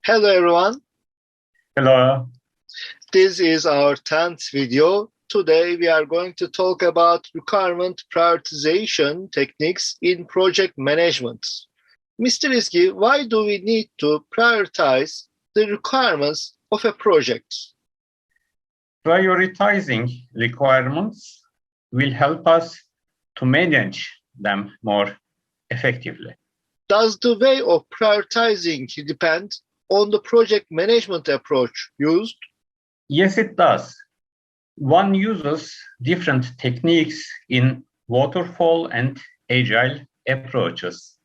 Hello everyone, Hello. this is our 10th video. Today we are going to talk about requirement prioritization techniques in project management. Mr. Rizki, why do we need to prioritize the requirements of a project? Prioritizing requirements will help us to manage them more effectively. Does the way of prioritizing depend on the project management approach used? Yes, it does. One uses different techniques in waterfall and agile approaches.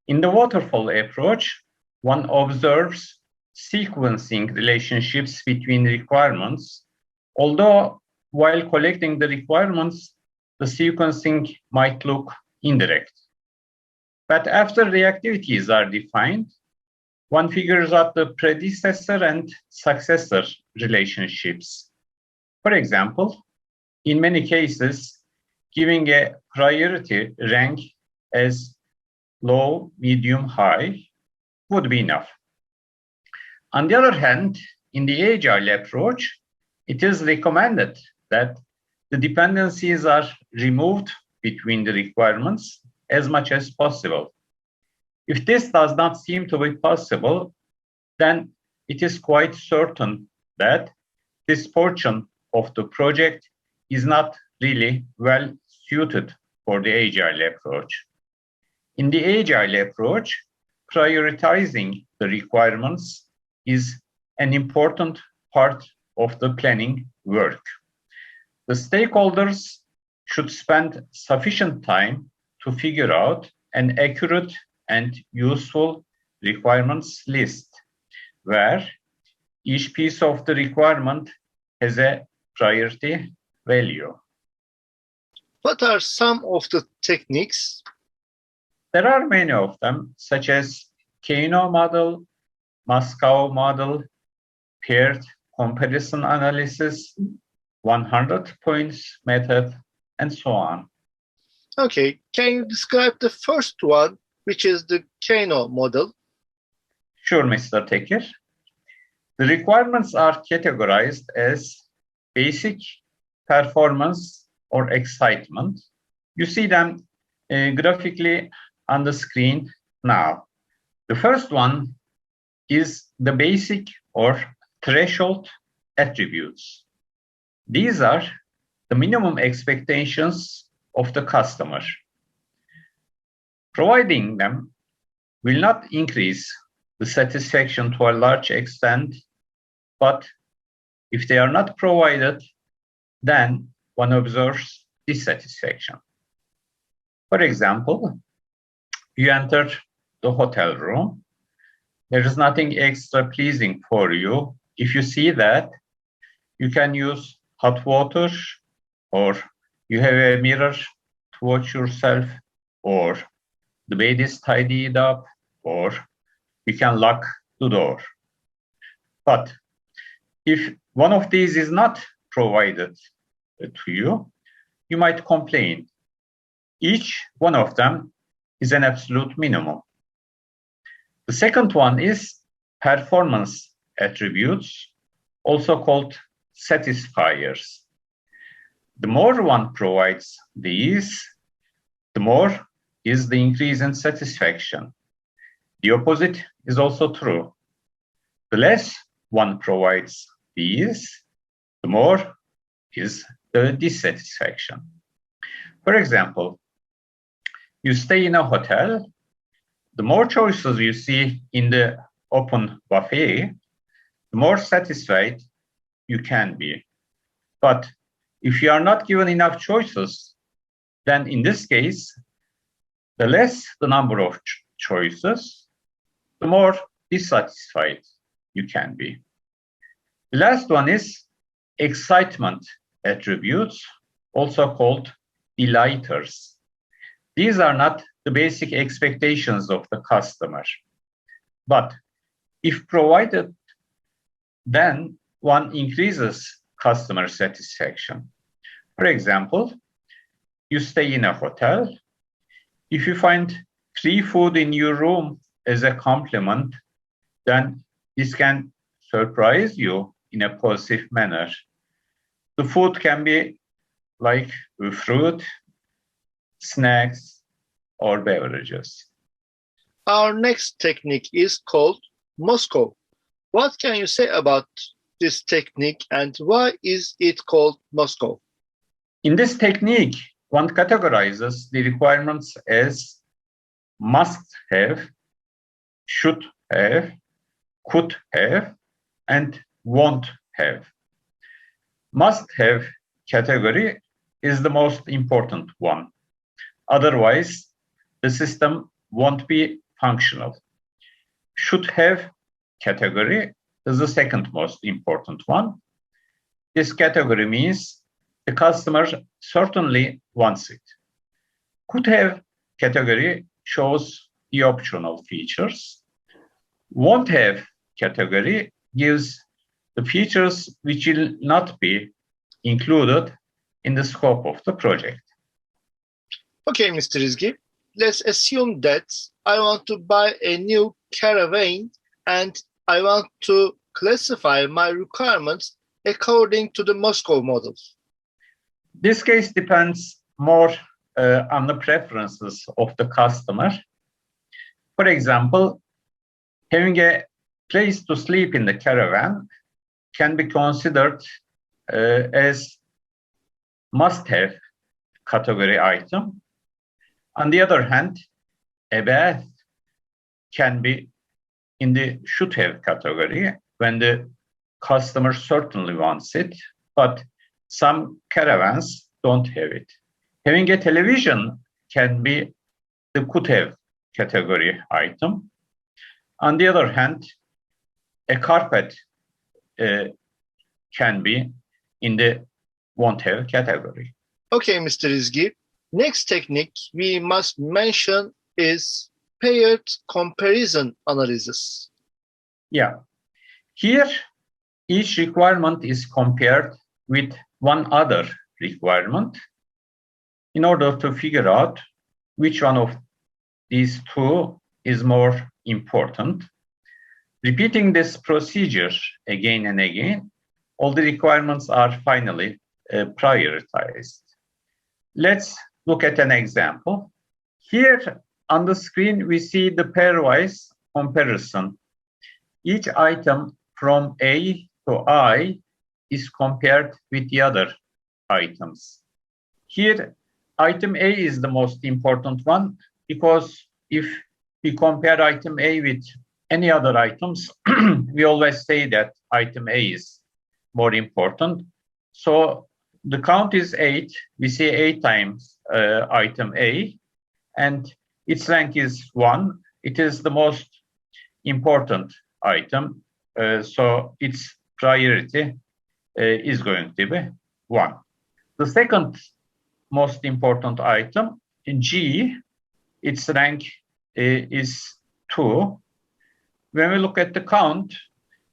In the waterfall approach, one observes sequencing relationships between requirements, although while collecting the requirements, the sequencing might look indirect. But after the activities are defined, one figures out the predecessor and successor relationships. For example, in many cases, giving a priority rank as low, medium, high would be enough. On the other hand, in the Agile approach, it is recommended that the dependencies are removed between the requirements as much as possible. If this does not seem to be possible, then it is quite certain that this portion of the project is not really well suited for the Agile approach. In the Agile approach, prioritizing the requirements is an important part of the planning work. The stakeholders should spend sufficient time to figure out an accurate and useful requirements list, where each piece of the requirement has a priority value. What are some of the techniques? There are many of them, such as KANO Model, Moscow Model, paired comparison analysis, 100 points method, and so on. Okay, can you describe the first one, which is the KANO model? Sure, Mr. Tekir. The requirements are categorized as basic, performance, or excitement. You see them graphically on the screen now. The first one is the basic or threshold attributes. These are the minimum expectations of the customer. Providing them will not increase the satisfaction to a large extent, but if they are not provided, then one observes dissatisfaction. For example, you enter the hotel room. There is nothing extra pleasing for you. If you see that, you can use hot water, or you have a mirror to watch yourself, or the bed is tidied up, or you can lock the door. But if one of these is not provided to you, you might complain. Each one of them is an absolute minimum. The second one is performance attributes, also called satisfiers. The more one provides these, the more is the increase in satisfaction. The opposite is also true. The less one provides these, the more is the dissatisfaction. For example, you stay in a hotel, the more choices you see in the open buffet, the more satisfied you can be. But if you are not given enough choices, then in this case, the less the number of choices, the more dissatisfied you can be. The last one is excitement attributes, also called delighters. These are not the basic expectations of the customer, but if provided, then one increases customer satisfaction. For example, you stay in a hotel. If you find free food in your room as a compliment, then this can surprise you in a positive manner. The food can be like fruit, snacks, or beverages. Our next technique is called Moscow. What can you say about this technique and why is it called Moscow? In this technique, one categorizes the requirements as must have, should have, could have, and won't have. Must have category is the most important one. Otherwise, the system won't be functional. Should have category is the second most important one. This category means the customer certainly wants it. Could have category shows the optional features. Won't have category gives the features which will not be included in the scope of the project. Okay, Mr. Izgi, let's assume that I want to buy a new caravan and I want to classify my requirements according to the Moscow model. This case depends more on the preferences of the customer. For example, having a place to sleep in the caravan can be considered as must-have category item. On the other hand, a bath can be in the should-have category when the customer certainly wants it, but some caravans don't have it. Having a television can be the could-have category item. On the other hand, a carpet can be in the won't-have category. Okay, Mr. Izgi. Next technique we must mention is paired comparison analysis. Yeah. Here, each requirement is compared with one other requirement in order to figure out which one of these two is more important. Repeating this procedure again and again, all the requirements are finally prioritized. Let's look at an example. Here on the screen, we see the pairwise comparison. Each item from A to I is compared with the other items. Here, item A is the most important one because if we compare item A with any other items, we always say that item A is more important. So the count is 8. We say 8 times item A, and its rank is 1. It is the most important item, so its priority is going to be 1. The second most important item, G, its rank is 2. When we look at the count,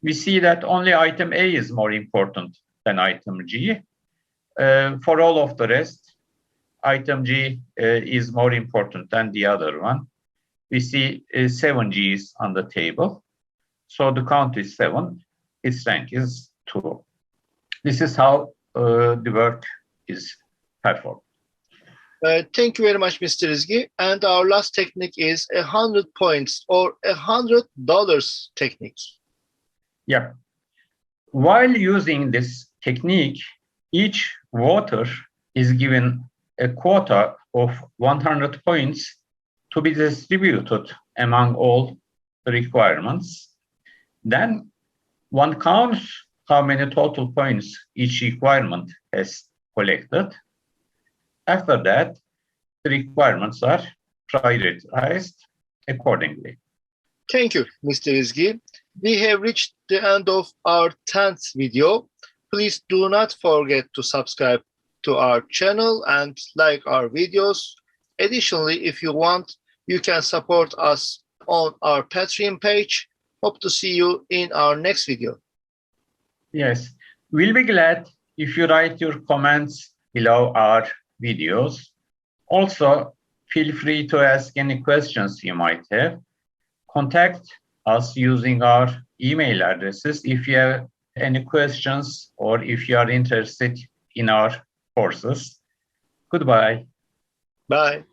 we see that only item A is more important than item G. For all of the rest, item G is more important than the other one. We see 7 Gs on the table. So the count is 7, its rank is 2. This is how the work is performed. Thank you very much, Mr. Izgi. And our last technique is 100 points or $100 technique. Yeah. While using this technique, each voter is given a quota of 100 points to be distributed among all the requirements. Then one counts how many total points each requirement has collected. After that, the requirements are prioritized accordingly. Thank you, Mr. Izgi. We have reached the end of our 10th video. Please do not forget to subscribe to our channel and like our videos. Additionally, if you want, you can support us on our Patreon page. Hope to see you in our next video. Yes, we'll be glad if you write your comments below our videos. Also, feel free to ask any questions you might have. Contact us using our email addresses if you have any questions or if you are interested in our courses. Goodbye. Bye.